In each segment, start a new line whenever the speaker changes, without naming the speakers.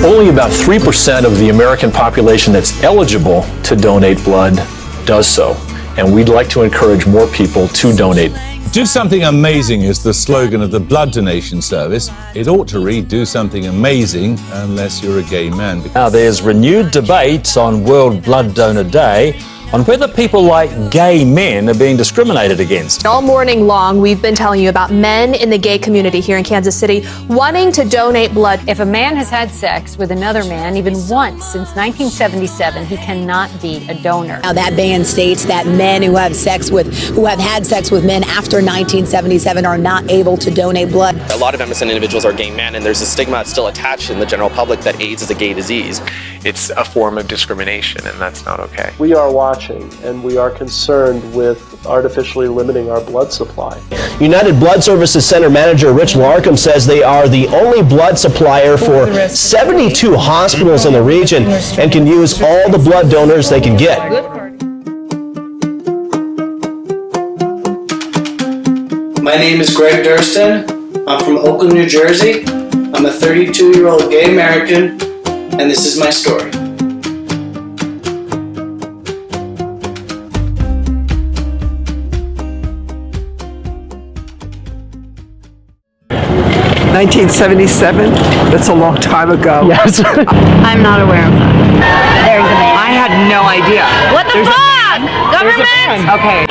Only about 3% of the American population that's eligible to donate blood does so, and we'd like to encourage more people to donate.
Do something amazing is the slogan of the blood donation service. It ought to read, do something amazing unless you're a gay man.
Now there's renewed debates on World Blood Donor Day on whether people like gay men are being discriminated against.
All morning long, we've been telling you about men in the gay community here in Kansas City wanting to donate blood.
If a man has had sex with another man even once since 1977, he cannot be a donor.
Now that ban states that men who have had sex with men after 1977 are not able to donate blood.
A lot of MSN individuals are gay men, and there's a stigma that's still attached in the general public that AIDS is a gay disease.
It's a form of discrimination, and that's not okay.
We are watching, and we are concerned with artificially limiting our blood supply.
United Blood Services Center Manager Rich Larkham says they are the only blood supplier for 72 hospitals in the region and can use all the blood donors they can get.
My name is Greg Durston. I'm from Oakland, New Jersey. I'm a 32-year-old gay American, and this is my story.
(1977) That's a long time ago.
Yes.
I'm not aware of that. There's a ban.
I had no idea.
What the fuck? Government?
Okay.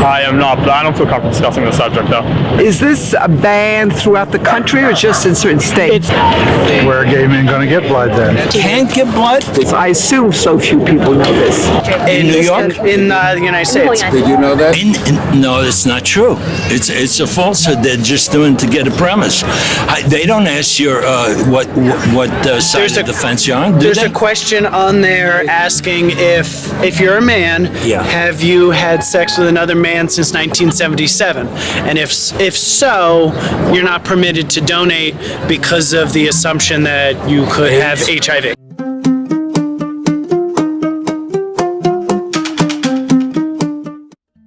I am not, but I don't feel comfortable discussing the subject, though.
Is this a ban throughout the country or just in certain states?
Where are gay men going to get blood then?
Can't get blood?
I assume so few people know this.
In New York? In the United States.
Did you know that? No, it's not true. It's a falsehood. They're just doing to get a premise. They don't ask your what side of the fence you're on.
There's a question on there asking if you're a man, have you had sex with another man since 1977? And if so, you're not permitted to donate because of the assumption that you could have HIV.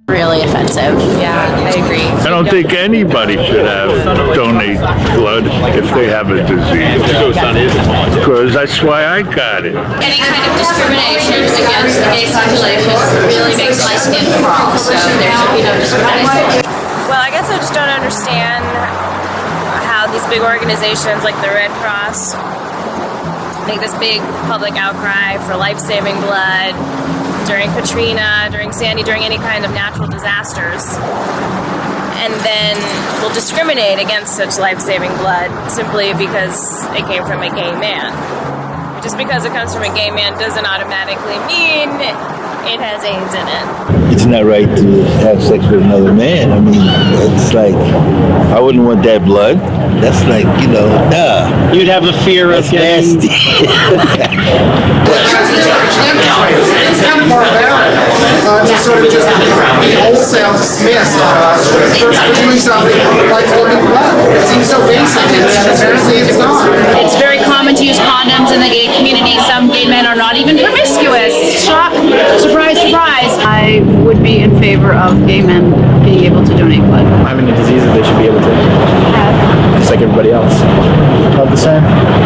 Really offensive. Yeah, I agree.
I don't think anybody should donate blood if they have a disease. Because that's why I got it.
Any kind of discrimination against the gay population really makes my skin crawl, so there should be no discrimination.
Well, I guess I just don't understand how these big organizations like the Red Cross make this big public outcry for life-saving blood during Katrina, during Sandy, during any kind of natural disasters, and then will discriminate against such life-saving blood simply because it came from a gay man. Just because it comes from a gay man doesn't automatically mean it has AIDS in it.
It's not right to have sex with another man. I mean, it's like, I wouldn't want that blood. That's like, duh.
You'd have a fear of getting...
nasty.
It's kind of barbaric to sort of just wholesale dismiss for doing something like holding blood. It seems so basic, and apparently it's not.
It's very common to use condoms in the gay community. Some gay men are not even promiscuous. Shock. Surprise, surprise. I would be in favor of gay men being able to donate blood.
Having a disease that they should be able to have, just like everybody else.
Have the same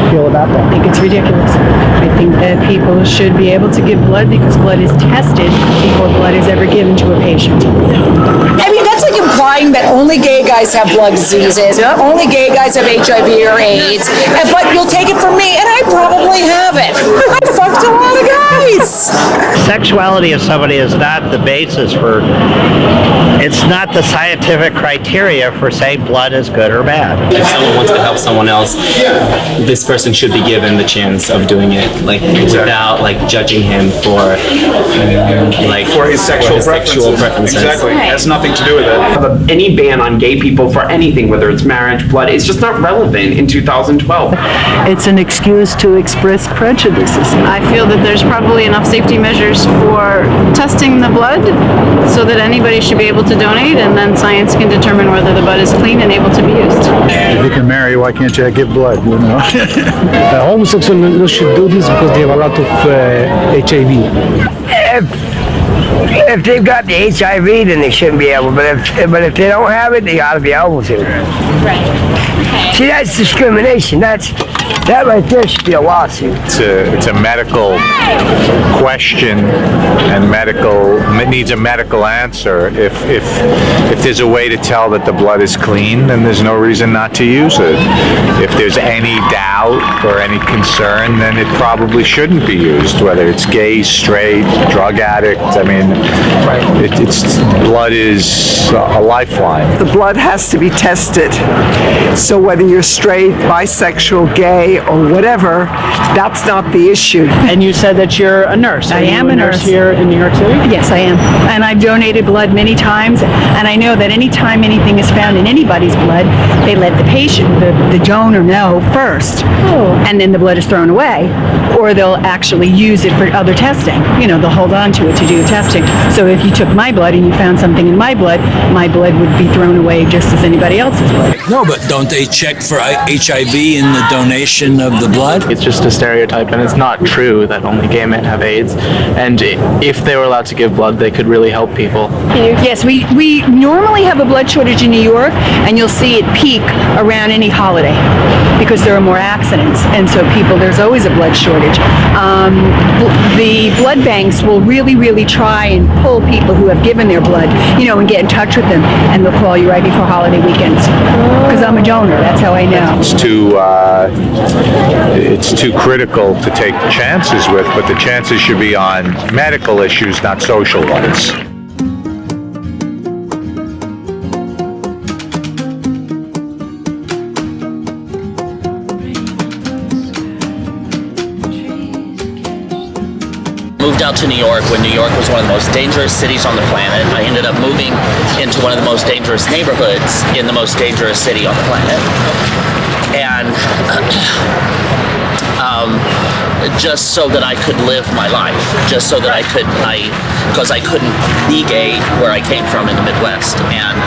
feel about that?
I think it's ridiculous. I think that people should be able to give blood because blood is tested before blood is ever given to a patient.
I mean, that's like implying that only gay guys have blood diseases, only gay guys have HIV or AIDS, but you'll take it from me, and I probably have it. I fucked a lot of guys.
Sexuality of somebody is not the basis for, it's not the scientific criteria for saying blood is good or bad.
If someone wants to help someone else, this person should be given the chance of doing it, without judging him for
his sexual preferences.
Exactly, it has nothing to do with it.
Any ban on gay people for anything, whether it's marriage, blood, it's just not relevant in 2012.
It's an excuse to express prejudices. I feel that there's probably enough safety measures for testing the blood so that anybody should be able to donate, and then science can determine whether the blood is clean and able to be used.
If you can marry, why can't you give blood,
Homosexuals should do this because they have a lot of HIV.
If they've got the HIV, then they shouldn't be able. But if they don't have it, they got to be able to.
Right. Okay.
See, that's discrimination. That right there should be a lawsuit.
It's a medical question, and needs a medical answer. If there's a way to tell that the blood is clean, then there's no reason not to use it. If there's any doubt or any concern, then it probably shouldn't be used, whether it's gay, straight, drug addict. I mean, blood is a lifeline.
The blood has to be tested. So whether you're straight, bisexual, gay, or whatever, that's not the issue.
And you said that you're a nurse.
I am a nurse
here in New York City?
Yes, I am. And I've donated blood many times, and I know that anytime anything is found in anybody's blood, they let the patient, the donor, know first, and then the blood is thrown away, or they'll actually use it for other testing. You know, they'll hold on to it to do the testing. So if you took my blood and you found something in my blood would be thrown away just as anybody else's blood.
No, but don't they check for HIV in the donation of the blood?
It's just a stereotype, and it's not true that only gay men have AIDS. And if they were allowed to give blood, they could really help people.
Yes, we normally have a blood shortage in New York, and you'll see it peak around any holiday because there are more accidents, and so there's always a blood shortage. The blood banks will really try and pull people who have given their blood, and get in touch with them, and they'll call you right before holiday weekends. Because I'm a donor, that's how I know.
It's too critical to take chances with, but the chances should be on medical issues, not social ones.
Moved out to New York when New York was one of the most dangerous cities on the planet. I ended up moving into one of the most dangerous neighborhoods in the most dangerous city on the planet. And just so that I could live my life, just so that because I couldn't be gay where I came from in the Midwest. And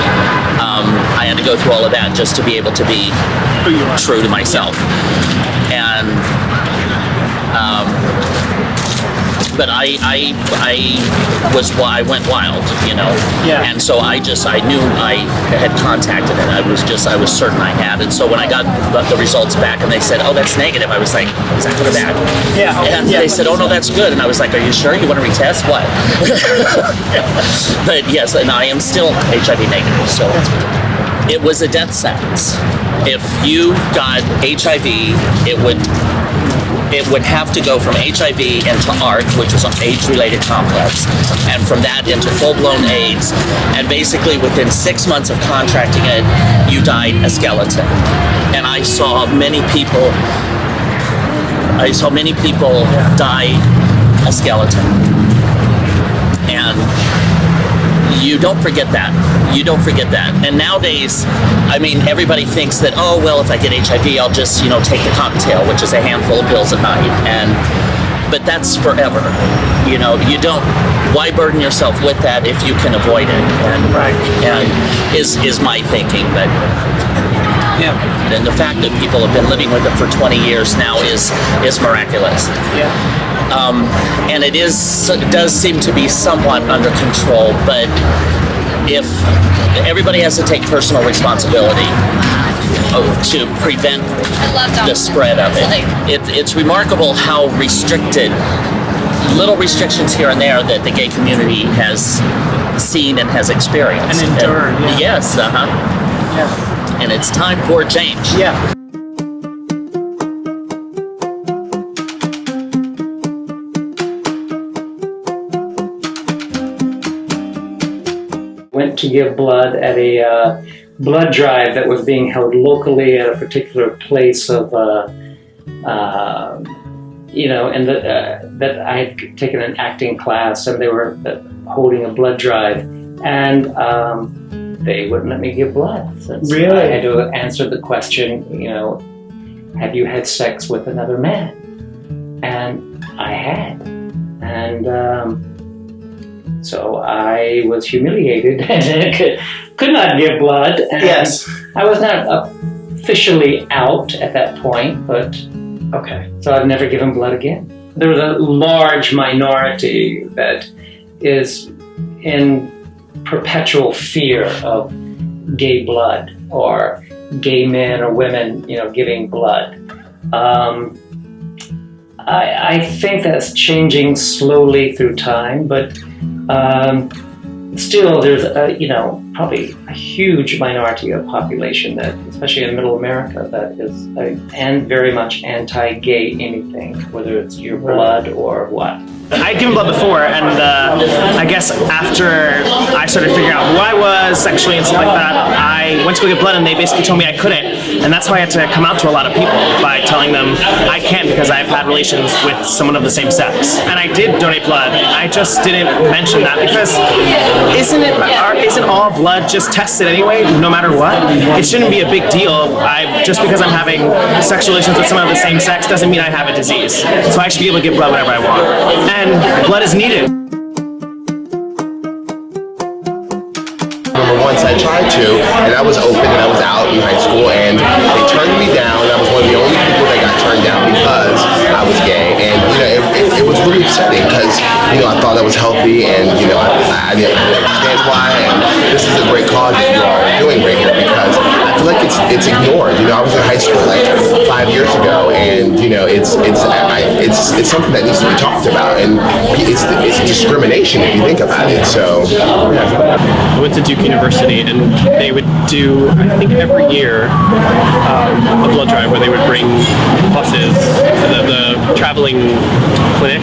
I had to go through all of that just to be able to be true to myself. And but I went wild, Yeah. And so I knew I had contacted it. I was certain I had. And so when I got the results back and they said, "Oh, that's negative," I was like, "Is that good or bad?"
Yeah.
And they said, "Oh no, that's good." And I was like, "Are you sure? You want to retest? What?" But yes, and I am still HIV negative. So it was a death sentence. If you got HIV, it would have to go from HIV into ART, which is an AIDS-related complex, and from that into full-blown AIDS. And basically, within 6 months of contracting it, you died a skeleton. And I saw many people die a skeleton. And you don't forget that. And nowadays, everybody thinks that, oh, well, if I get HIV, I'll just, take the cocktail, which is a handful of pills at night. But that's forever. You don't, why burden yourself with that if you can avoid it? And is my thinking. But yeah. And the fact that people have been living with it for 20 years now is miraculous. Yeah. And it does seem to be somewhat under control, but if everybody has to take personal responsibility to prevent the spread of it. It's remarkable how little restrictions here and there that the gay community has seen and has experienced.
And endured. Yeah.
Yes, Yeah. And it's time for change.
Yeah.
Went to give blood at a blood drive that was being held locally at a particular place of, and that I had taken an acting class, and they were holding a blood drive, and they wouldn't let me give blood.
Really?
I had to answer the question, have you had sex with another man? And I had, and so I was humiliated and could not give blood. And yes. I was not officially out at that point, but okay. So I've never given blood again. There was a large minority that is in perpetual fear of gay blood or gay men or women, giving blood. I think that's changing slowly through time, but still there's probably a huge minority of population that, especially in middle America, that is and very much anti-gay anything, whether it's your blood or what.
I'd given blood before, and I guess after I started figuring out who I was sexually and stuff like that, I went to go get blood, and they basically told me I couldn't, and that's why I had to come out to a lot of people by telling them I can't because I've had relations with someone of the same sex, and I did donate blood. I just didn't mention that because isn't all blood just tested anyway, no matter what? It shouldn't be a big deal. Just because I'm having sexual relations with someone of the same sex doesn't mean I have a disease. So I should be able to give blood whenever I want. And blood is needed.
Once I tried to, and I was open and I was out in high school, and they turned me down. I was one of the only people that got turned down because I was gay, and it was really upsetting because I thought I was healthy, and I didn't understand why. And this is a great cause that you all are doing right here because I feel like it's ignored. I was in high school like 5 years ago, and it's something that needs to be talked about, and it's discrimination if you think about it. So
I went to Duke University, and they would do, I think every year, a blood drive where they would bring buses, the traveling clinic,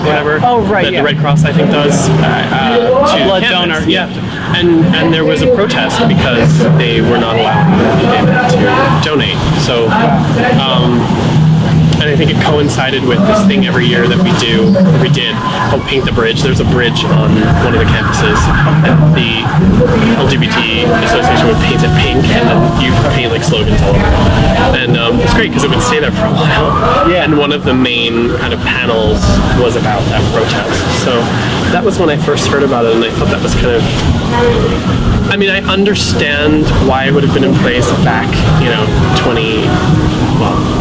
whatever. Oh, right. That the Red Cross, I think, does to blood donor. Yeah. And there was a protest because they were not allowing gay men to donate. So. And I think it coincided with this thing every year that we did called Paint the Bridge. There's a bridge on one of the campuses, and the LGBT association would paint it pink, and then you paint like slogans all over it. And it's great because it would stay there for a while. Yeah. And one of the main kind of panels was about that protest. So that was when I first heard about it, and I thought that was kind of. I mean, I understand why it would have been in place back, 20.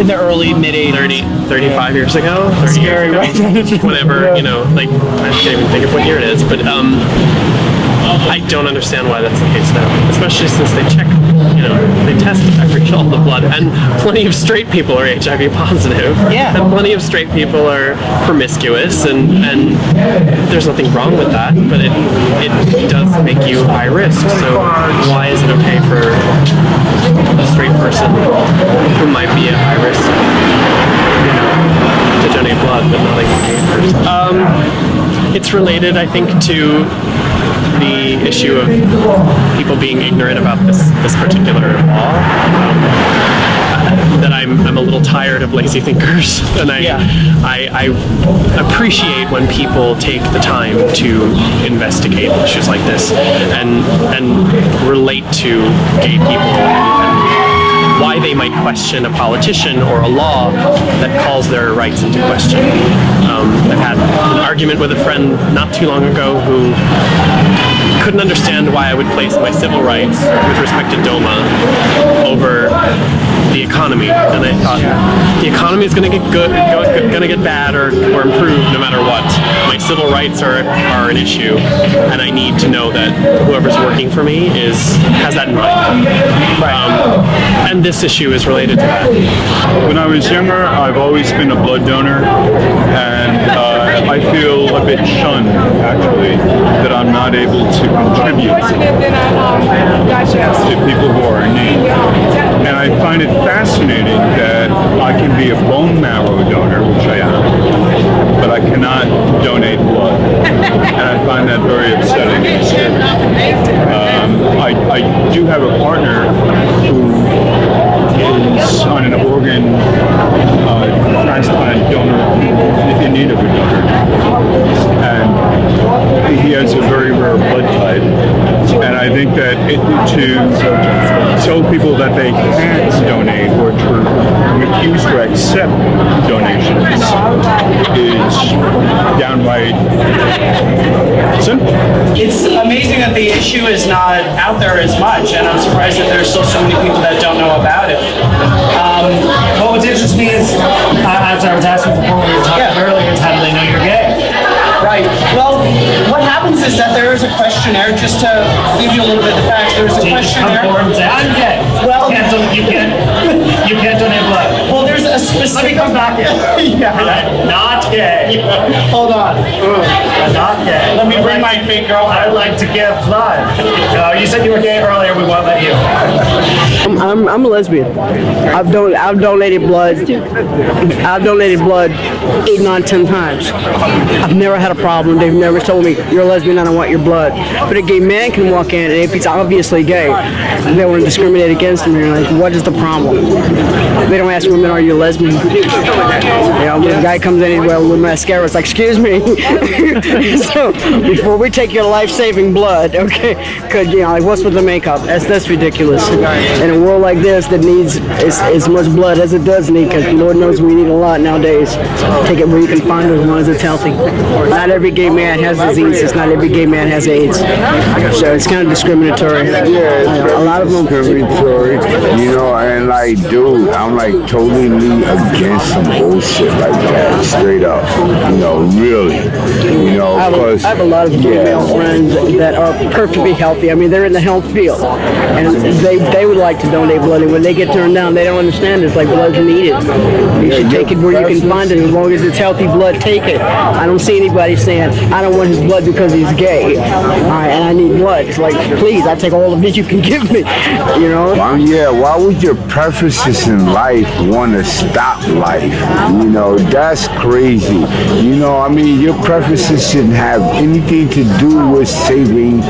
In the early, mid-80s. 35 years ago? 30 years ago? Right? Whatever, I can't even think of what year it is, but I don't understand why that's the case now, especially since they check, they test all the blood, and plenty of straight people are HIV positive, and plenty of straight people are promiscuous, and there's nothing wrong with that, but it does make you high risk, so why is it okay for a straight person who might be at high risk to donate blood, but not a gay person? It's related, I think, to the issue of people being ignorant about this particular law. That I'm a little tired of lazy thinkers, and I appreciate when people take the time to investigate issues like this and relate to gay people and why they might question a politician or a law that calls their rights into question. I've had an argument with a friend not too long ago who couldn't understand why I would place my civil rights with respect to DOMA over the economy, and I thought the economy is going to get good, going to get bad or improve no matter what. My civil rights are an issue, and I need to know that whoever's working for me has that in mind. And this issue is related to that.
When I was younger, I've always been a blood donor, and I feel a bit shunned, actually, that I'm not able to contribute to people who are in need. And I find it fascinating that I can be a bone marrow donor, which I am, but I cannot donate blood. And I find that very upsetting and disturbing. I do have a partner who is on an organ transplant donor in need of a donor. And he has a very rare blood type. And I think that to tell people that they can't donate or to refuse to accept donations is downright simple.
It's amazing that the issue is not out there as much, and I'm surprised that there's still so many people that don't know about it. What interests me is, as I was asking before we were talking earlier, is how do they know you're gay? Right.
Well, what happens is that there is a questionnaire, just to give you a little bit of facts, there's a questionnaire.
I'm gay.
Well,
you can't donate blood.
Well, there's a specific.
Let me come back in.
Yeah.
I'm not gay.
Hold on.
I'm not gay.
Let me bring my fake girl.
I'd like to give blood. You said you were gay earlier. We won't let you.
I'm a lesbian. I've donated blood. I've donated blood 8, 9, 10 times. I've never had a problem. They've never told me you're a lesbian. I don't want your blood. But a gay man can walk in, and if he's obviously gay, they want to discriminate against him. You're like, what is the problem? They don't ask women, are you a lesbian? When a guy comes in with mascara, it's like, excuse me. So before we take your life-saving blood, okay? Because like, what's with the makeup? That's ridiculous. In a world like this that needs as much blood as it does need, because Lord knows we need a lot nowadays. Take it where you can find it as long as it's healthy. Not every gay man has disease. It's not every gay man has AIDS. So it's kind of discriminatory.
Yeah,
a lot of them
discriminatory. And like, dude, I'm like totally against some bullshit like that. Straight up. Really.
I have a lot of gay male friends that are perfectly healthy. I mean, they're in the health field, and they would like to donate blood, and when they get turned down, they don't understand. It's like blood's needed. You should take it where you can find it. As long as it's healthy blood, take it. I don't see anybody saying, I don't want his blood because he's gay, and I need blood. It's like, please, I'll take all of it you can give me,
Why would your preferences in life want to stop life? That's crazy. Your preferences shouldn't have anything to do with saving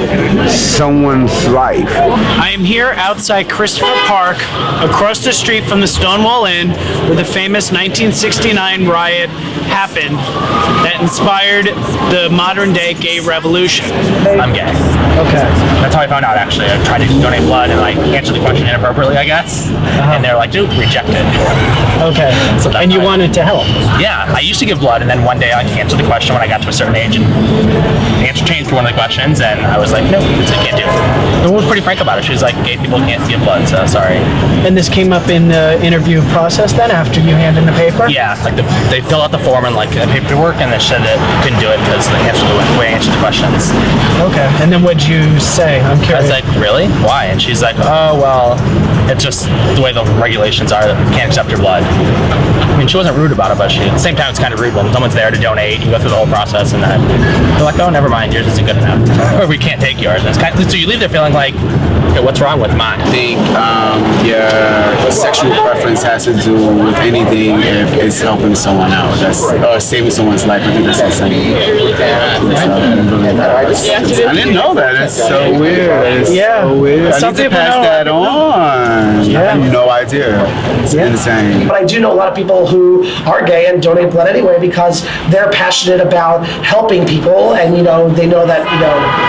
someone's life.
I am here outside Christopher Park, across the street from the Stonewall Inn, where the famous 1969 riot happened that inspired the modern-day gay revolution.
I'm gay.
Okay.
That's how I found out, actually. I tried to donate blood and answered the question inappropriately, I guess. And they're like, dude, rejected.
Okay.
So
and you wanted to help?
Yeah. I used to give blood, and then one day I answered the question when I got to a certain age, and the answer changed for one of the questions, and I was like, no, I can't do it. The woman was pretty frank about it. She was like, gay people can't give blood, so sorry.
And this came up in the interview process then, after you handed in the paper?
Yeah, they filled out the form and paperwork, and they said that couldn't do it because they answered the way I answered the questions.
Okay, and then what'd you say? I'm curious.
I was like, really? Why? And she's like, oh, well, it's just the way the regulations are that we can't accept your blood. I mean, she wasn't rude about it, but at the same time, it's kind of rude when someone's there to donate, you go through the whole process, and then they're like, oh, never mind, yours isn't good enough. Or we can't take yours. And so you leave there feeling like, okay, what's wrong with mine?
I think your sexual preference has to do with anything if it's helping someone out, or saving someone's life. I think that's insane. I didn't know that. It's so weird. It's so weird. I need to pass that on. I have no idea. It's insane.
But I do know a lot of people who are gay and donate blood anyway because they're passionate about helping people, and they know that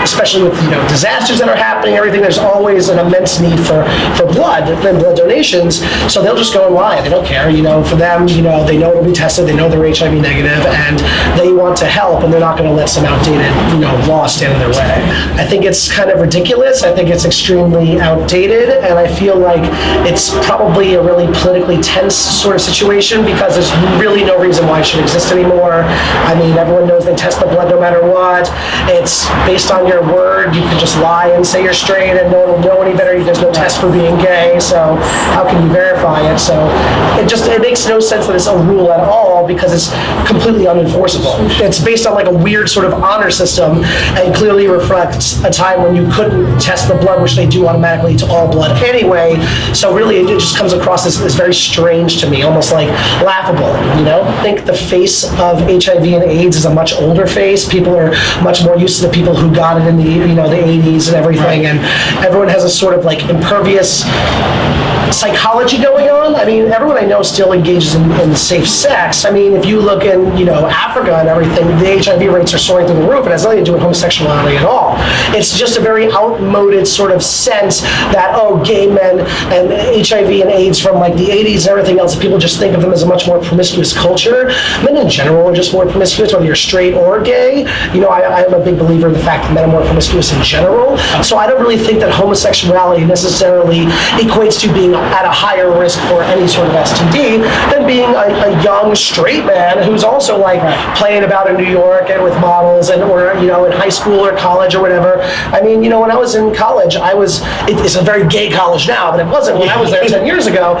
especially with disasters that are happening, everything, there's always an immense need for blood and blood donations. So they'll just go and lie. They don't care. For them, they know it'll be tested. They know they're HIV negative, and they want to help, and they're not going to let some outdated law stand in their way. I think it's kind of ridiculous. I think it's extremely outdated, and I feel like it's probably a really politically tense sort of situation because there's really no reason why it should exist anymore. I mean, everyone knows they test the blood no matter what. It's based on your word. You can just lie and say you're straight and no one will know any better. There's no test for being gay, so how can you verify it? So it makes no sense that it's a rule at all because it's completely unenforceable. It's based on a weird sort of honor system and clearly reflects a time when you couldn't test the blood, which they do automatically to all blood anyway. So really, it just comes across as very strange to me, almost like laughable. I think the face of HIV and AIDS is a much older face. People are much more used to the people who got it in the the 80s and everything, and everyone has a sort of impervious psychology going on. I mean, everyone I know still engages in safe sex. I mean, if you look in Africa and everything, the HIV rates are soaring through the roof. It has nothing to do with homosexuality at all. all. It's just a very outmoded sort of sense that, oh, gay men and HIV and AIDS from like the 80s and everything else, people just think of them as a much more promiscuous culture. Men in general are just more promiscuous, whether you're straight or gay. You know, I am a big believer in the fact that men are more promiscuous in general. So I don't really think that homosexuality necessarily equates to being at a higher risk for any sort of STD than being a young straight man who's also like playing about in New York and with models and or you know in high school or college or whatever. I mean, you know, when I was in college, it's a very gay college now, but it wasn't when I was there 10 years ago.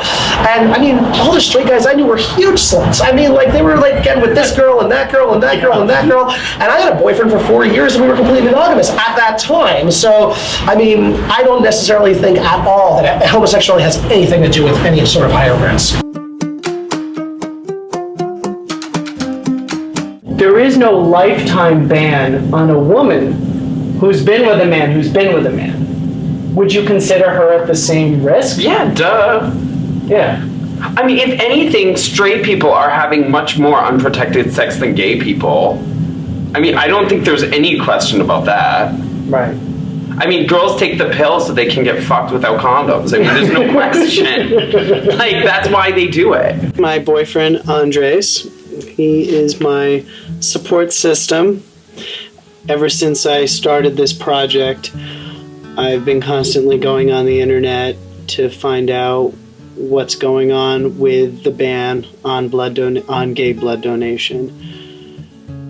And I mean, all the straight guys I knew were huge sluts. I mean, like they were like getting with this girl and that girl and that girl and that girl. And I had a boyfriend for 4 years and we were completely monogamous at that time. So, I mean, I don't necessarily think at all that homosexuality has anything to do with any sort of higher risk.
There is no lifetime ban on a woman who's been with a man who's been with a man. Would you consider her at the same risk?
Yeah, duh.
Yeah.
I mean, if anything, straight people are having much more unprotected sex than gay people. I mean, I don't think there's any question about that.
Right.
I mean, girls take the pill so they can get fucked without condoms. I mean, there's no question. Like, that's why they do it.
My boyfriend, Andres, he is my support system. Ever since I started this project, I've been constantly going on the internet to find out what's going on with the ban on gay blood donation.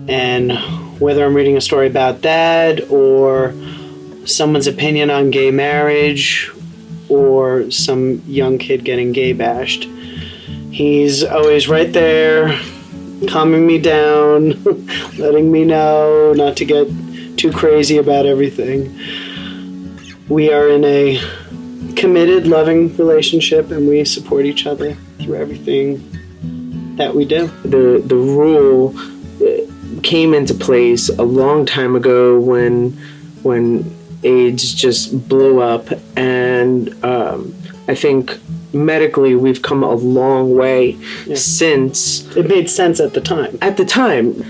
And whether I'm reading a story about that or someone's opinion on gay marriage or some young kid getting gay bashed, he's always right there, calming me down, letting me know not to get too crazy about everything. We are in a committed, loving relationship, and we support each other through everything that we do.
The rule came into place a long time ago when AIDS just blew up, and I think medically we've come a long way since.
It made sense at the time.
At the time,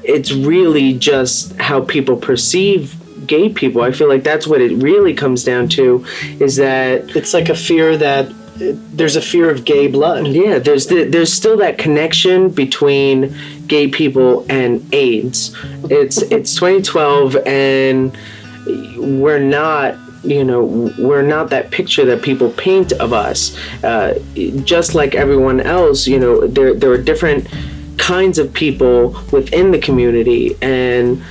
it's really just how people perceive gay people. I feel like that's what it really comes down to, is that
it's like a fear that there's a fear of gay blood.
Yeah, there's still that connection between gay people and AIDS. It's 2012 and we're not that picture that people paint of us. Just like everyone else, there are different kinds of people within the community, and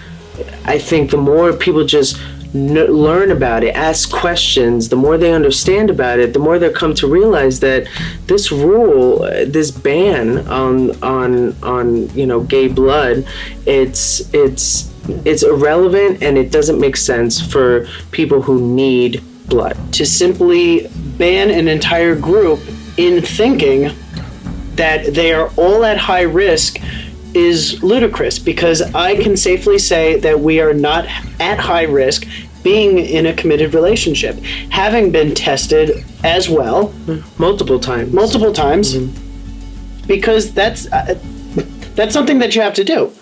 I think the more people just learn about it, ask questions, the more they understand about it, the more they'll come to realize that this rule, this ban on gay blood, it's irrelevant and it doesn't make sense for people who need blood.
To simply ban an entire group in thinking that they are all at high risk is ludicrous, because I can safely say that we are not at high risk being in a committed relationship, having been tested as well
multiple times,
because that's something that you have to do.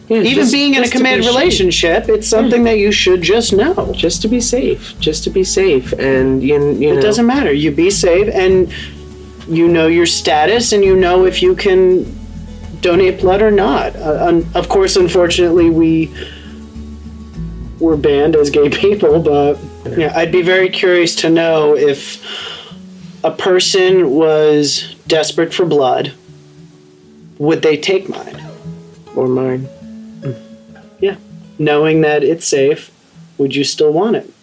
Yeah, even being in a committed relationship, it's something that you should just know.
Just to be safe. And,
it doesn't matter. You be safe, and you know your status, and you know if you can donate blood or not. Of course, unfortunately, we were banned as gay people, but I'd be very curious to know if a person was desperate for blood, would they take mine?
Or mine.
Yeah. Knowing that it's safe, would you still want it?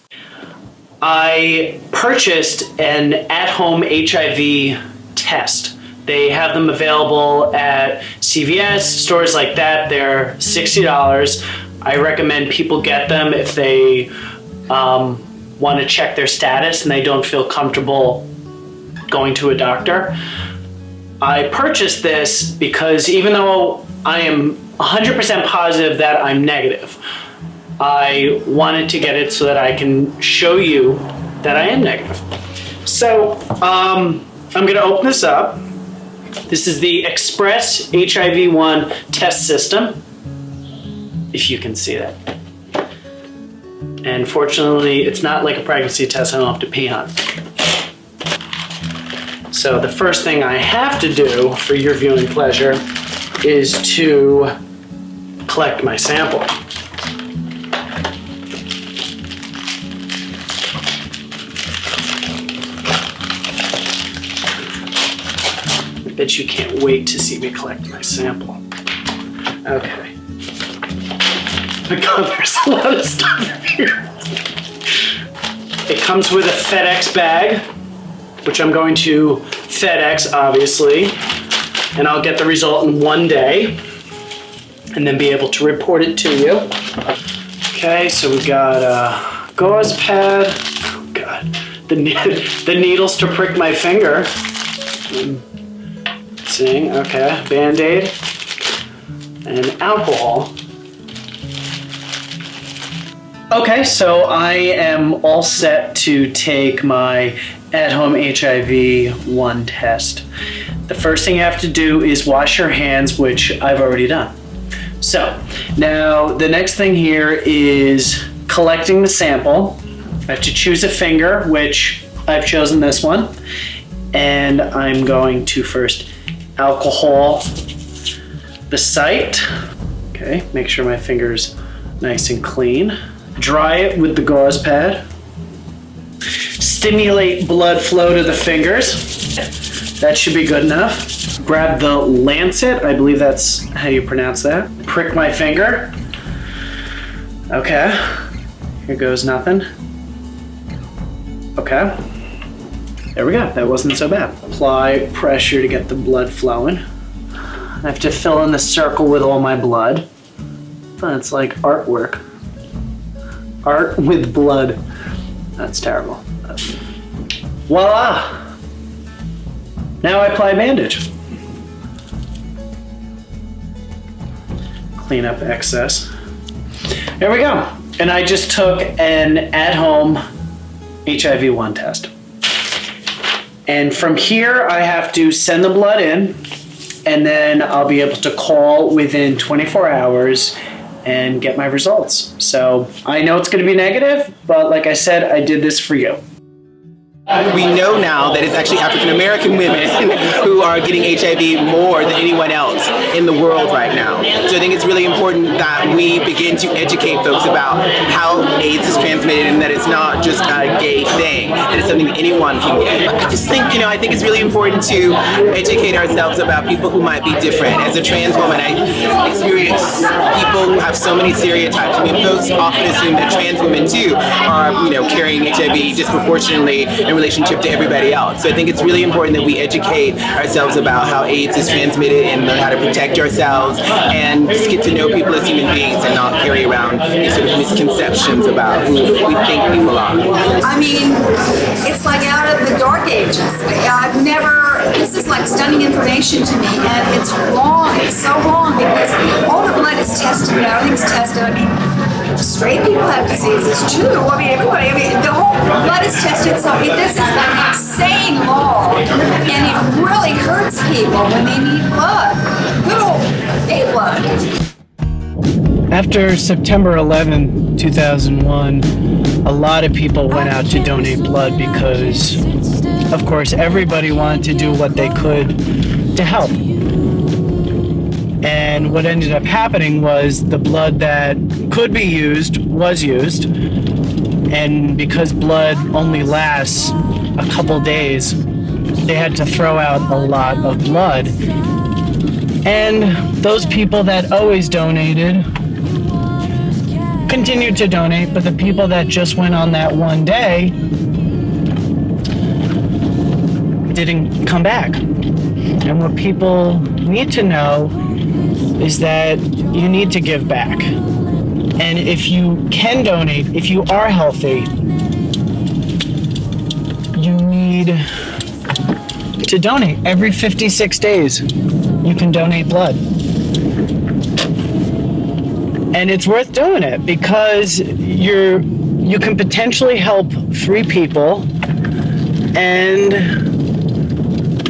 I purchased an at-home HIV test. They have them available at CVS, stores like that. They're $60. I recommend people get them if they want to check their status and they don't feel comfortable going to a doctor. I purchased this because even though I am 100% positive that I'm negative, I wanted to get it so that I can show you that I am negative. So I'm going to open this up. This is the Express HIV-1 test system, if you can see that. And fortunately, it's not like a pregnancy test I don't have to pee on. So the first thing I have to do for your viewing pleasure is to collect my sample. I bet you can't wait to see me collect my sample. Okay. Oh my God, there's a lot of stuff here. It comes with a FedEx bag, which I'm going to FedEx, obviously, and I'll get the result in one day and then be able to report it to you. Okay, so we've got a gauze pad. Oh God, the needles to prick my finger. Seeing, okay, Band-Aid and alcohol. Okay, so I am all set to take my at-home HIV-1 test. The first thing you have to do is wash your hands, which I've already done. So, now the next thing here is collecting the sample. I have to choose a finger, which I've chosen this one. And I'm going to first alcohol the site. Okay, make sure my finger's nice and clean. Dry it with the gauze pad. Stimulate blood flow to the fingers. That should be good enough. Grab the lancet, I believe that's how you pronounce that. Prick my finger. Okay, here goes nothing. Okay, there we go, that wasn't so bad. Apply pressure to get the blood flowing. I have to fill in the circle with all my blood. But it's like artwork. Art with blood. That's terrible. Voila! Now I apply a bandage. Clean up excess. There we go. And I just took an at-home HIV-1 test. And from here, I have to send the blood in, and then I'll be able to call within 24 hours and get my results. So I know it's going to be negative, but like I said, I did this for you.
We know now that it's actually African American women who are getting HIV more than anyone else in the world right now. So I think it's really important that we begin to educate folks about how AIDS is transmitted and that it's not just a gay thing, that it's something that anyone can get. I just think, I think it's really important to educate ourselves about people who might be different. As a trans woman, I experience people who have so many stereotypes. I mean, folks often assume that trans women too are, carrying HIV disproportionately in relationship to everybody else. So I think it's really important that we educate ourselves about how AIDS is transmitted and learn how to protect ourselves and just get to know people as human beings and not carry around these sort of misconceptions about who we think people are.
I mean, it's like out of the dark ages. This is like stunning information to me, and it's wrong. It's so wrong because all the blood is tested, everything's tested. I mean, straight people have diseases too. I mean, everybody. The whole blood is tested. So this is an insane law, and it really hurts people when they need blood. Good old gay blood.
After September 11, 2001, a lot of people went out to donate blood because, of course, everybody wanted to do what they could to help. And what ended up happening was the blood that could be used was used. And because blood only lasts a couple days, they had to throw out a lot of blood. And those people that always donated continued to donate, but the people that just went on that one day didn't come back. And what people need to know is that you need to give back. And if you can donate, if you are healthy, you need to donate. Every 56 days, you can donate blood. And it's worth doing it because you can potentially help 3 people and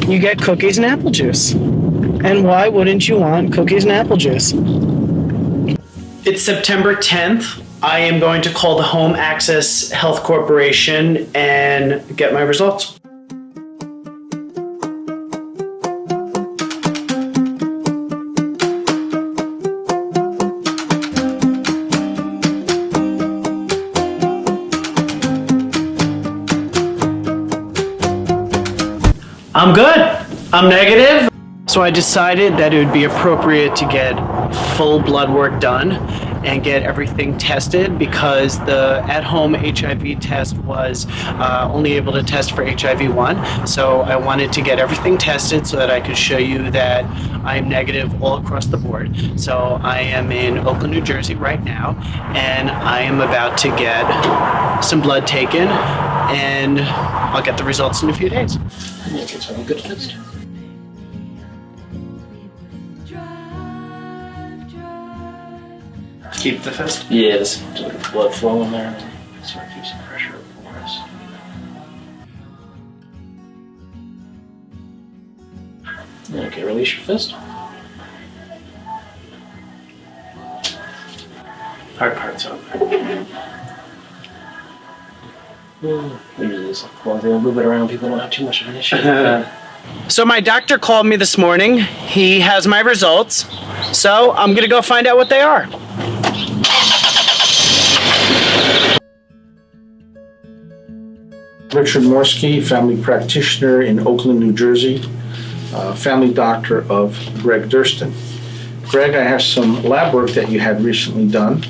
you get cookies and apple juice. And why wouldn't you want cookies and apple juice? It's September 10th, I am going to call the Home Access Health Corporation and get my results. I'm good. I'm negative. So I decided that it would be appropriate to get full blood work done and get everything tested because the at-home HIV test was only able to test for HIV-1. So I wanted to get everything tested so that I could show you that I'm negative all across the board. So I am in Oakland, New Jersey right now, and I am about to get some blood taken, and I'll get the results in a few days. Good first. Keep the fist?
Yeah, just to let the blood flow in there and sort of keep some pressure for us. Okay, release your fist. Hard part's over. Usually it's like, well, they'll move it around, people don't have too much of an issue.
So my doctor called me this morning. He has my results. So I'm gonna go find out what they are.
Richard Morsky, family practitioner in Oakland, New Jersey, family doctor of Greg Durston. Greg, I have some lab work that you had recently done,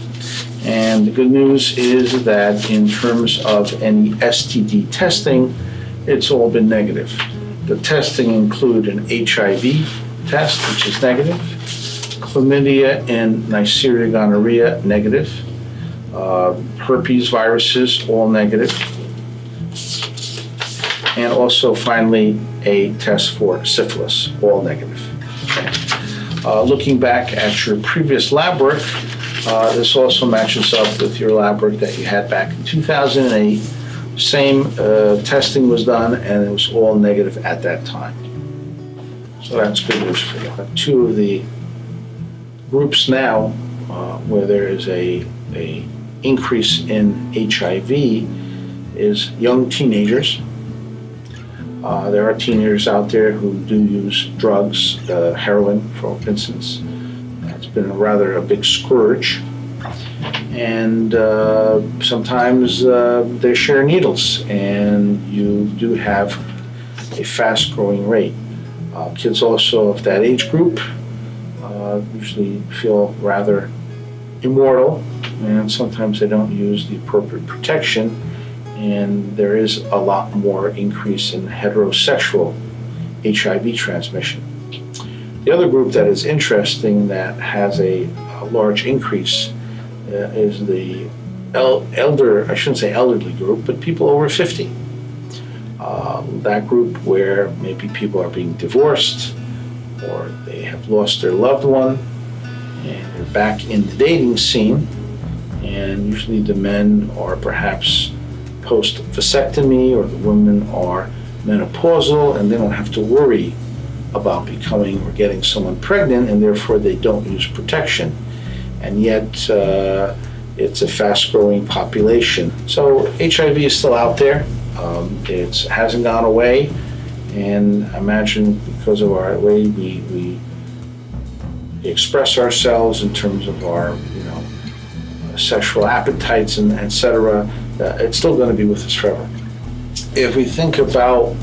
and the good news is that in terms of any STD testing, it's all been negative. The testing include an HIV test, which is negative, chlamydia and Neisseria gonorrhea, negative, herpes viruses, all negative, and also finally a test for syphilis, all negative. Okay. Looking back at your previous lab work, this also matches up with your lab work that you had back in 2008. Same testing was done and it was all negative at that time. So that's good news for you. Two of the groups now where there is a increase in HIV is young teenagers. There are teenagers out there who do use drugs, heroin, for instance. That's been a big scourge. And sometimes they share needles, and you do have a fast-growing rate. Kids also of that age group usually feel rather immortal, and sometimes they don't use the appropriate protection, and there is a lot more increase in heterosexual HIV transmission. The other group that is interesting that has a large increase is the I shouldn't say elderly group, but people over 50. That group where maybe people are being divorced or they have lost their loved one and they're back in the dating scene, and usually the men are perhaps post-vasectomy or the women are menopausal and they don't have to worry about becoming or getting someone pregnant, and therefore they don't use protection. And yet it's a fast-growing population. So HIV is still out there. It hasn't gone away, and I imagine because of our way we express ourselves in terms of our sexual appetites and etc., it's still going to be with us forever. If we think about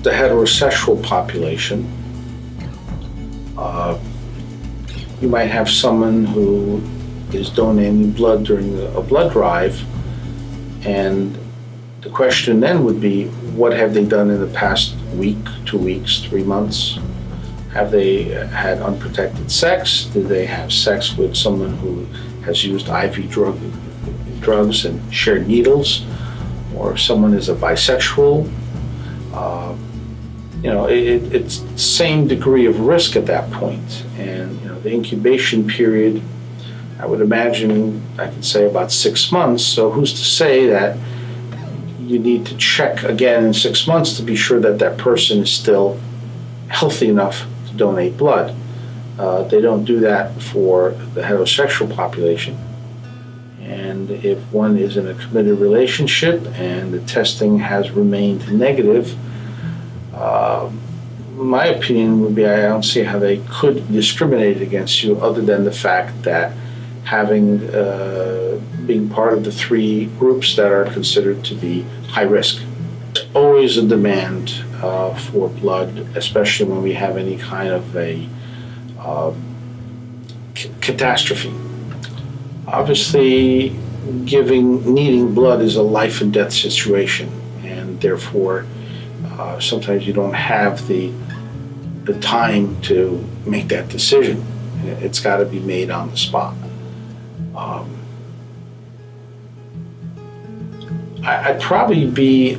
the heterosexual population, you might have someone who is donating blood during a blood drive, and the question then would be, what have they done in the past week, 2 weeks, 3 months? Have they had unprotected sex? Did they have sex with someone who has used IV drugs and shared needles? Or if someone is a bisexual, it's the same degree of risk at that point. And the incubation period, I would imagine, I could say about 6 months. So who's to say that you need to check again in 6 months to be sure that that person is still healthy enough to donate blood? They don't do that for the heterosexual population. And if one is in a committed relationship and the testing has remained negative, my opinion would be I don't see how they could discriminate against you other than the fact that being part of the 3 groups that are considered to be high risk. There's always a demand for blood, especially when we have any kind of a catastrophe. Obviously, needing blood is a life and death situation, and therefore sometimes you don't have the time to make that decision. It's got to be made on the spot. I'd probably be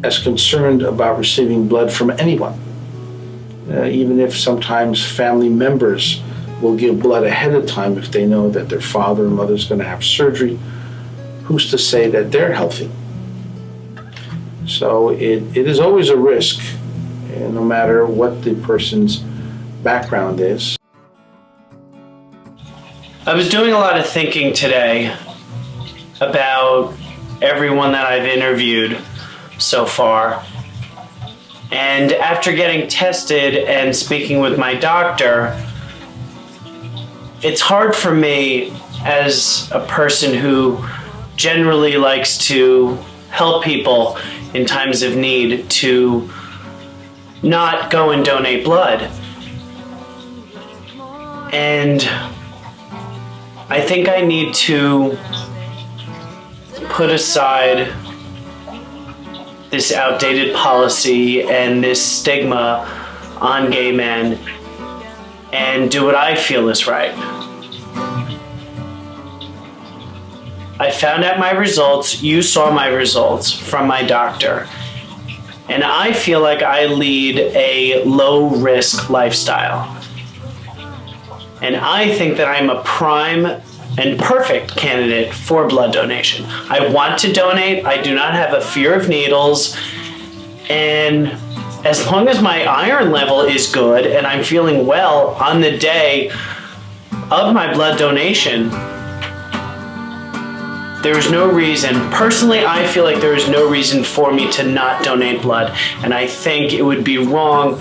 as concerned about receiving blood from anyone, even if sometimes family members will give blood ahead of time if they know that their father or mother is going to have surgery. Who's to say that they're healthy? So it is always a risk, no matter what the person's background is.
I was doing a lot of thinking today about everyone that I've interviewed so far. And after getting tested and speaking with my doctor, it's hard for me as a person who generally likes to help people in times of need to not go and donate blood. And I think I need to put aside this outdated policy and this stigma on gay men and do what I feel is right. I found out my results, you saw my results from my doctor, and I feel like I lead a low-risk lifestyle. And I think that I'm a prime and perfect candidate for blood donation. I want to donate, I do not have a fear of needles, and as long as my iron level is good and I'm feeling well on the day of my blood donation, there's no reason, personally I feel like there is no reason for me to not donate blood, and I think it would be wrong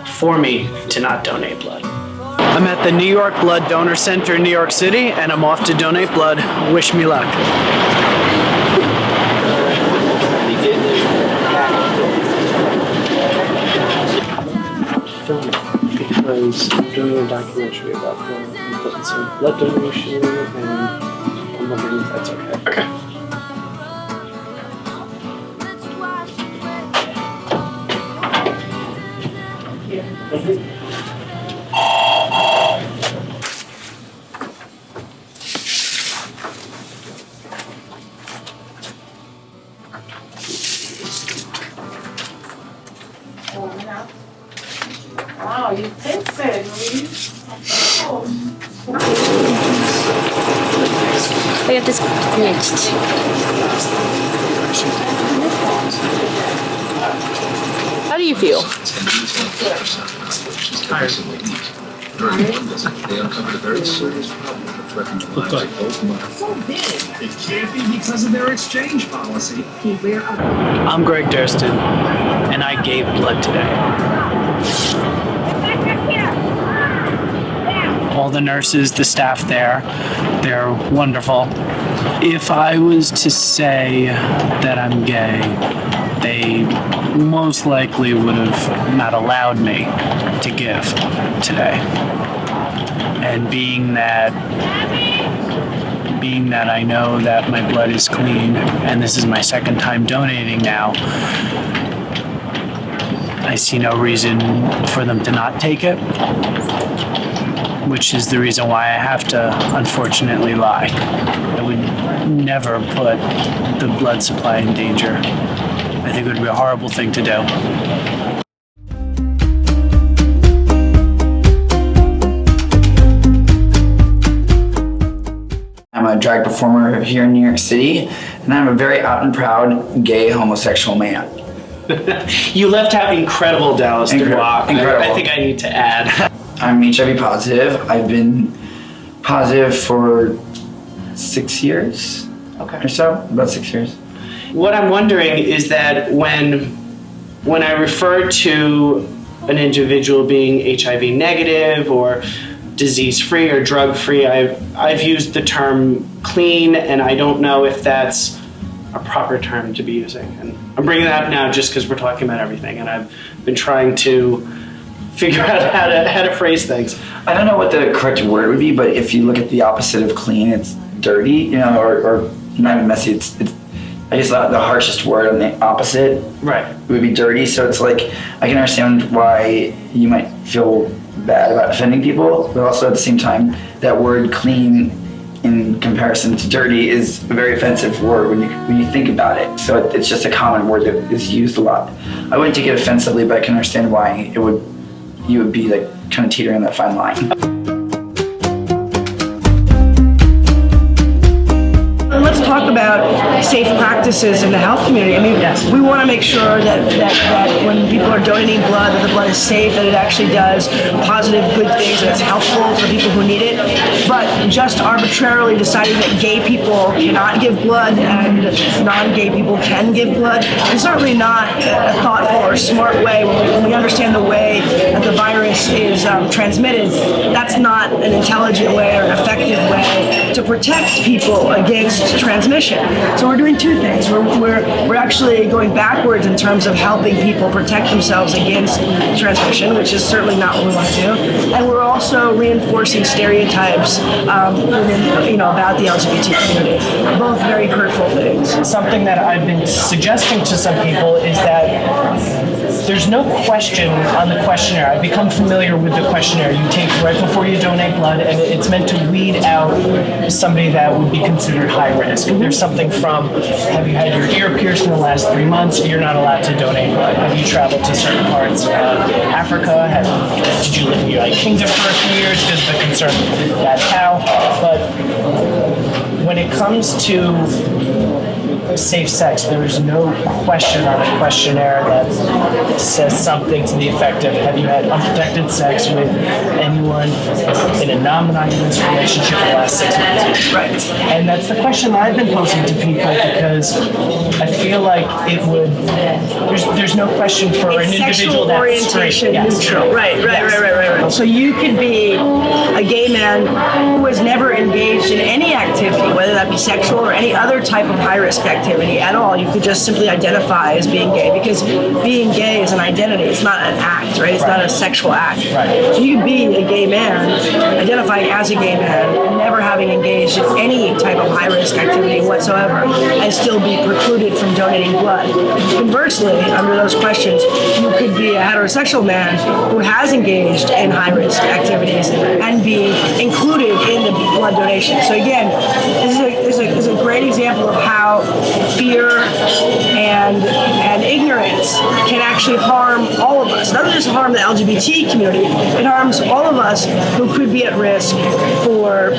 for me to not donate blood. I'm at the New York Blood Donor Center in New York City, and I'm off to donate blood. Wish me luck. Because I'm doing a documentary about the importance of blood donation, and I'm wondering if that's okay. Okay.
Wow, you think so, Louise?
We have this next. How do you feel?
Tired.
They uncovered a very serious problem that threatened the lives of both mothers.
So big. It can't be because of their exchange policy.
I'm Greg Durston, and I gave blood today. All the nurses, the staff there, they're wonderful. If I was to say that I'm gay, they most likely would have not allowed me to give today. And being that I know that my blood is clean, and this is my second time donating now, I see no reason for them to not take it, which is the reason why I have to, unfortunately, lie. I would never put the blood supply in danger. I think it would be a horrible thing to do.
I'm a drag performer here in New York City, and I'm a very out and proud gay homosexual man.
You left out incredible, Dallas Dubois.
Incredible.
I think I need to add.
I'm HIV positive. I've been positive for 6 years.
Okay.
Or so, about 6 years.
What I'm wondering is that when I refer to an individual being HIV negative or disease-free or drug-free, I've used the term clean, and I don't know if that's a proper term to be using. And I'm bringing that up now just because we're talking about everything, and I've been trying to figure out how to phrase things.
I don't know what the correct word would be, but if you look at the opposite of clean, it's dirty, you know, or not even messy. It's I guess the harshest word on the opposite would be dirty. So it's like I can understand why you might feel bad about offending people, but also at the same time, that word clean in comparison to dirty is a very offensive word when you think about it. So it's just a common word that is used a lot. I wouldn't take it offensively, but I can understand why you would be like kind of teetering on that fine line.
Let's talk about safe practices in the health community. I mean, we want to make sure that when people are donating blood, that the blood is safe, that it actually does positive, good things, that it's helpful for people who need it. But just arbitrarily deciding that gay people cannot give blood and non-gay people can give blood is certainly not a thoughtful or smart way. When we understand the way that the virus is transmitted, that's not an intelligent way or an effective way to protect people against transmission. So we're doing two things. We're actually going backwards in terms of helping people protect themselves against transmission, which is certainly not what we want to do. And we're also reinforcing stereotypes about the LGBT community. Both very hurtful things.
Something that I've been suggesting to some people is that there's no question on the questionnaire. I've become familiar with the questionnaire you take right before you donate blood, and it's meant to weed out somebody that would be considered high risk. There's something from, have you had your ear pierced in the last 3 months? You're not allowed to donate blood. Have you traveled to certain parts of Africa? Did you live in the United Kingdom for a few years? Because the concern that's how. But when it comes to safe sex, there is no question on the questionnaire that says something to the effect of, have you had unprotected sex with anyone in a non-monogamous relationship in the last 6 months?
Right.
And that's the question that I've been posing to people, because I feel like it would, there's no question for an individual that's straight.
Neutral. Right. So you could be a gay man who has never engaged in any activity, whether that be sexual or any other type of high-risk activity at all. You could just simply identify as being gay, because being gay is an identity. It's not an act, right? It's not a sexual act. So you could be a gay man, identifying as a gay man, and never having engaged in any type of high-risk activity whatsoever, and still be precluded from donating blood. Conversely, under those questions, you could be a heterosexual man who has engaged in high-risk activities and be included in the blood donation. So again, this is a great example of how fear and ignorance can actually harm all of us. It doesn't just harm the LGBT community, it harms all of us who could be at risk for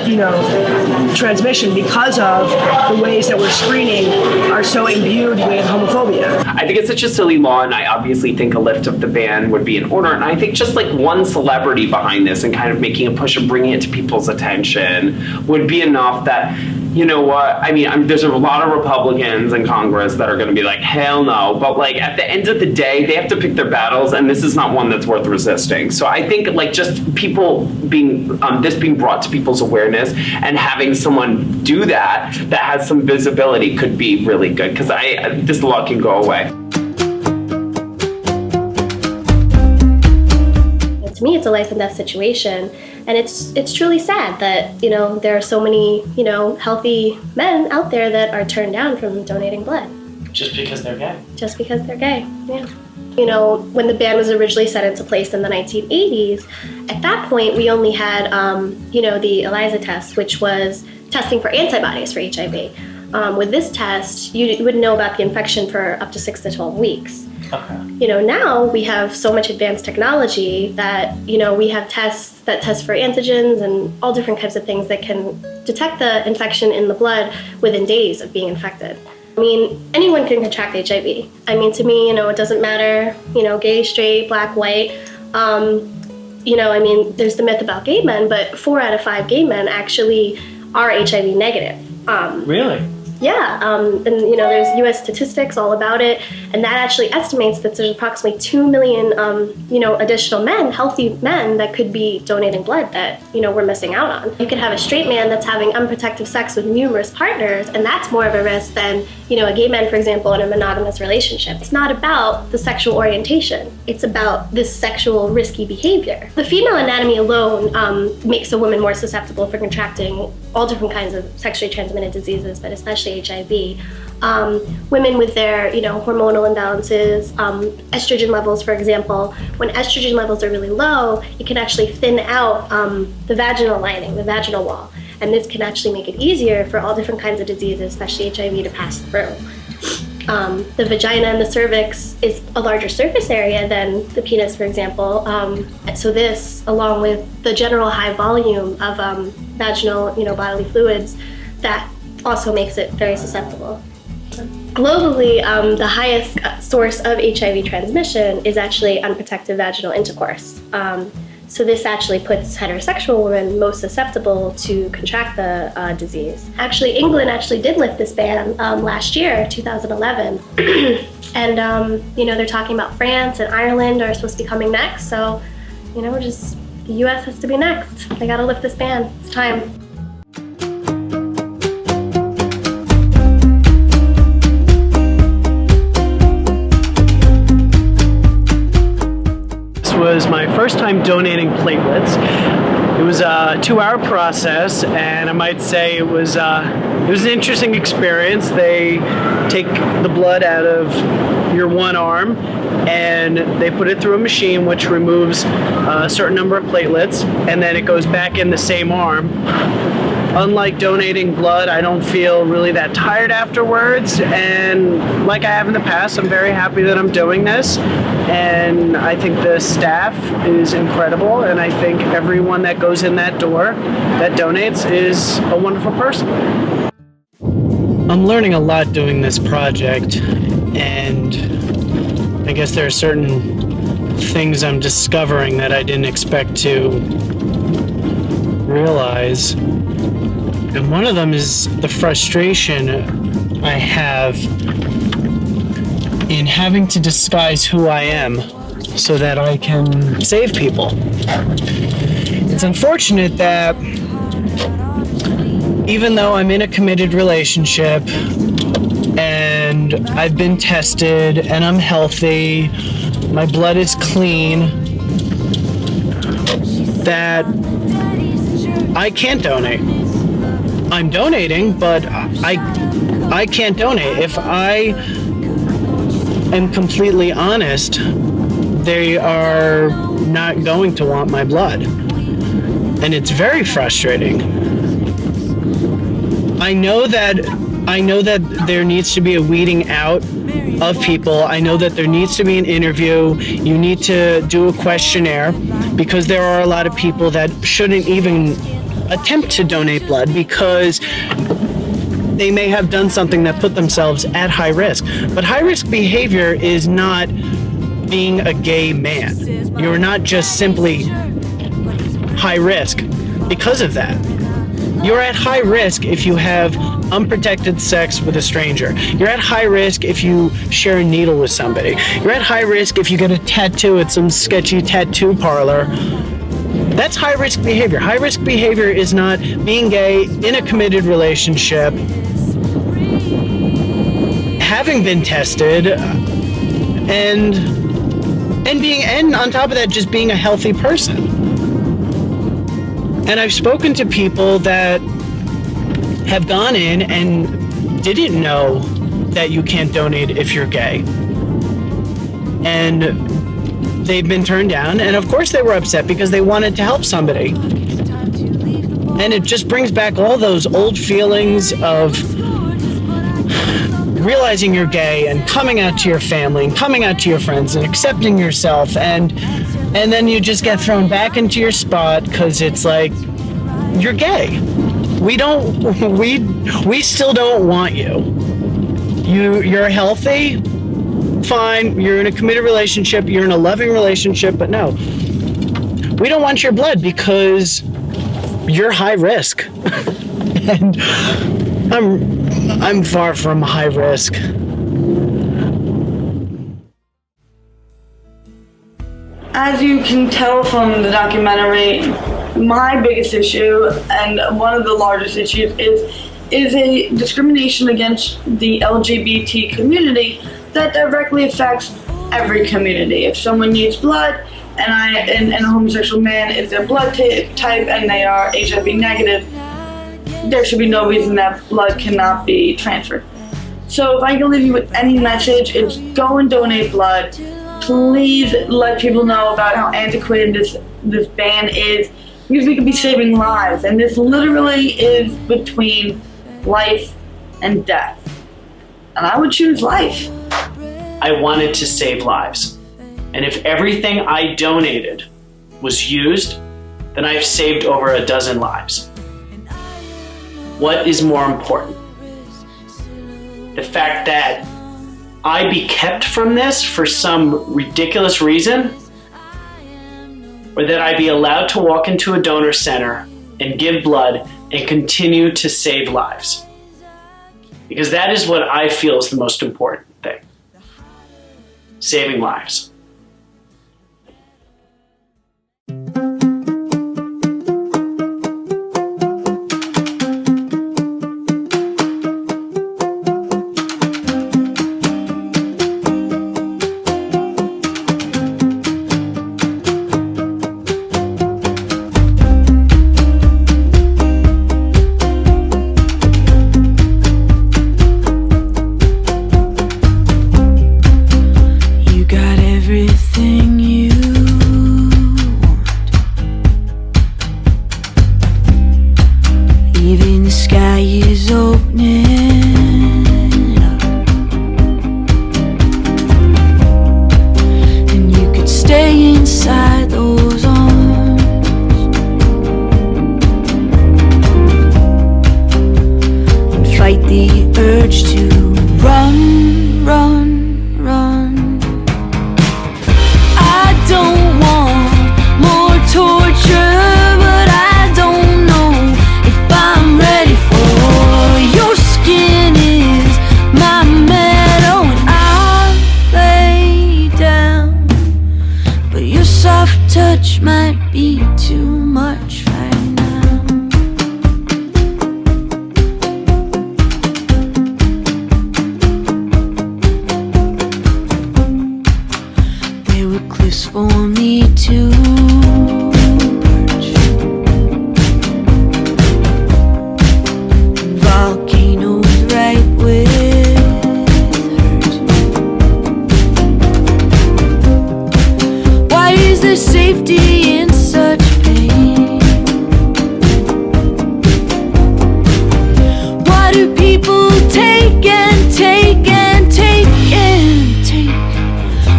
transmission because of the ways that we're screening are so imbued with homophobia.
I think it's such a silly law, and I obviously think a lift of the ban would be in order. And I think just like one celebrity behind this and kind of making a push and bringing it to people's attention would be enough that, you know what, I mean, there's a lot of Republicans in Congress that are going to be like, hell no. But like at the end of the day, they have to pick their battles, and this is not one that's worth resisting. So I think like just people being, this being brought to people's awareness and having someone do that has some visibility could be really good, because this law can go away.
To me, it's a life and death situation, and it's truly sad that there are so many healthy men out there that are turned down from donating blood
just because they're gay.
Just because they're gay, yeah. When the ban was originally set into place in the 1980s, at that point we only had the ELISA test, which was testing for antibodies for HIV. With this test, you would know about the infection for up to 6 to 12 weeks.
Okay.
Now we have so much advanced technology that, we have tests that test for antigens and all different kinds of things that can detect the infection in the blood within days of being infected. I mean, anyone can contract HIV. I mean, to me, it doesn't matter, gay, straight, black, white. There's the myth about gay men, but 4 out of 5 gay men actually are HIV negative.
Really?
Yeah, and there's U.S. statistics all about it, and that actually estimates that there's approximately 2 million, additional men, healthy men, that could be donating blood that, we're missing out on. You could have a straight man that's having unprotected sex with numerous partners, and that's more of a risk than, a gay man, for example, in a monogamous relationship. It's not about the sexual orientation. It's about this sexual risky behavior. The female anatomy alone makes a woman more susceptible for contracting all different kinds of sexually transmitted diseases, but especially HIV. Women with their, hormonal imbalances, estrogen levels, for example, when estrogen levels are really low, it can actually thin out the vaginal lining, the vaginal wall. And this can actually make it easier for all different kinds of diseases, especially HIV, to pass through. The vagina and the cervix is a larger surface area than the penis, for example. So this, along with the general high volume of vaginal, bodily fluids, that also makes it very susceptible. Globally, the highest source of HIV transmission is actually unprotected vaginal intercourse. So this actually puts heterosexual women most susceptible to contract the disease. Actually, England actually did lift this ban last year, 2011. And, they're talking about France and Ireland are supposed to be coming next. So, just the US has to be next. They gotta lift this ban. It's time.
Was my first time donating platelets. It was a 2-hour process, and I might say it was an interesting experience. They take the blood out of your one arm and they put it through a machine which removes a certain number of platelets, and then it goes back in the same arm. Unlike donating blood, I don't feel really that tired afterwards, and like I have in the past, I'm very happy that I'm doing this, and I think the staff is incredible, and I think everyone that goes in that door that donates is a wonderful person. I'm learning a lot doing this project, and I guess there are certain things I'm discovering that I didn't expect to realize. And one of them is the frustration I have in having to disguise who I am so that I can save people. It's unfortunate that even though I'm in a committed relationship and I've been tested and I'm healthy, my blood is clean, that I can't donate. I'm donating, but I can't donate. If I am completely honest, they are not going to want my blood. And it's very frustrating. I know that there needs to be a weeding out of people. I know that there needs to be an interview. You need to do a questionnaire, because there are a lot of people that shouldn't even attempt to donate blood because they may have done something that put themselves at high risk. But high risk behavior is not being a gay man. You're not just simply high risk because of that. You're at high risk if you have unprotected sex with a stranger. You're at high risk if you share a needle with somebody. You're at high risk if you get a tattoo at some sketchy tattoo parlor. That's high risk behavior. High risk behavior is not being gay in a committed relationship, having been tested, and on top of that, just being a healthy person. And I've spoken to people that have gone in and didn't know that you can't donate if you're gay. And they've been turned down, and of course they were upset because they wanted to help somebody. And it just brings back all those old feelings of realizing you're gay and coming out to your family and coming out to your friends and accepting yourself, and then you just get thrown back into your spot because it's like, you're gay. We still don't want you. You're healthy, fine, you're in a committed relationship, you're in a loving relationship, but no. We don't want your blood because you're high risk. And
I'm far from high risk.
As you can tell from the documentary, my biggest issue and one of the largest issues is a discrimination against the LGBT community that directly affects every community. If someone needs blood and a homosexual man is their blood type and they are HIV negative, there should be no reason that blood cannot be transferred. So if I can leave you with any message, it's go and donate blood. Please let people know about how antiquated this ban is, because we could be saving lives, and this literally is between life and death. And I would choose life.
I wanted to save lives. And if everything I donated was used, then I've saved over a dozen lives. What is more important? The fact that I be kept from this for some ridiculous reason, or that I be allowed to walk into a donor center and give blood and continue to save lives? Because that is what I feel is the most important thing. Saving lives.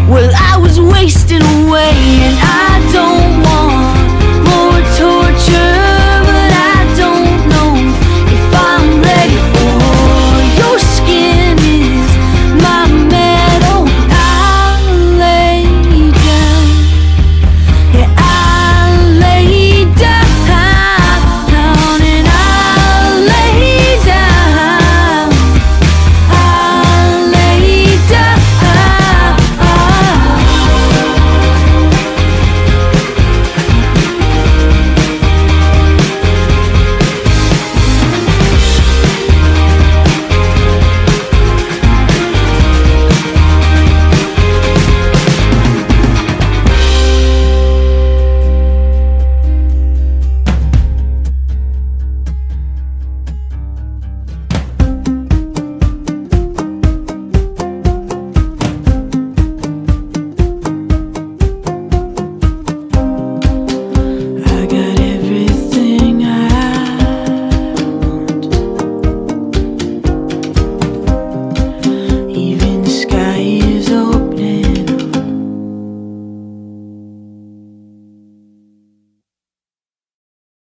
Well, I was wasting away.